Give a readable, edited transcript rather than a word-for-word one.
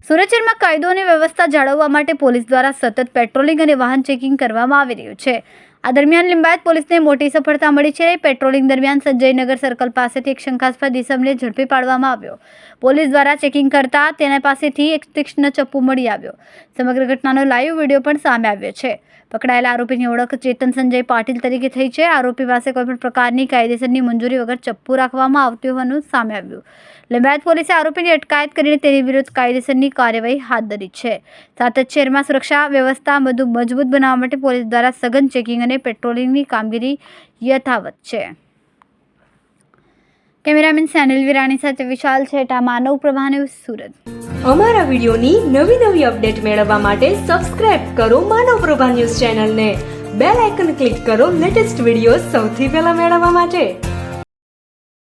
સુરત શહેરમાં કાયદો અને વ્યવસ્થા જાળવવા માટે પોલીસ દ્વારા સતત પેટ્રોલિંગ અને વાહન ચેકિંગ કરવામાં આવી રહ્યું છે। આ દરમિયાન લિંબાયત પોલીસને મોટી સફળતા મળી છે। પેટ્રોલિંગ દરમિયાન સંજયનગર સર્કલ પાસેથી એક શંકાસ્પદ ઇસમને ઝડપી પાડવામાં આવ્યો। પોલીસ દ્વારા ચેકિંગ કરતા તેના પાસેથી એક તીક્ષ્ણ ચપ્પુ મળી આવ્યો। સમગ્ર ઘટનાનો લાઈવ વિડીયો પણ સામે આવ્યો છે। પકડાયેલા આરોપીની ઓળખ ચેતન સંજય પાટીલ તરીકે થઈ છે। આરોપી પાસે કોઈપણ પ્રકારની કાયદેસરની મંજૂરી વગર ચપ્પુ રાખવામાં આવતું હોવાનું સામે આવ્યું। લિંબાયત પોલીસે આરોપીની અટકાયત કરીને તેની વિરુદ્ધ કાયદેસરની કાર્યવાહી હાથ ધરી છે। સાથે જ શહેરમાં સુરક્ષા વ્યવસ્થા વધુ મજબૂત બનાવવા માટે પોલીસ દ્વારા સઘન ચેકિંગ અને પેટ્રોલિંગની કામગીરી યથાવત છે। કેમેરામેન સેનિલ વિરાણી સાથે વિશાલ છેટા, માનવ પ્રભા ન્યૂઝ, સુરત। અમારા વિડીયોની નવી અપડેટ મેળવવા માટે સબસ્ક્રાઇબ કરો માનવ પ્રભા ન્યૂઝ ચેનલને, બેલ આઇકન ક્લિક કરો લેટેસ્ટ વિડીયો સૌથી પહેલા મેળવવા માટે।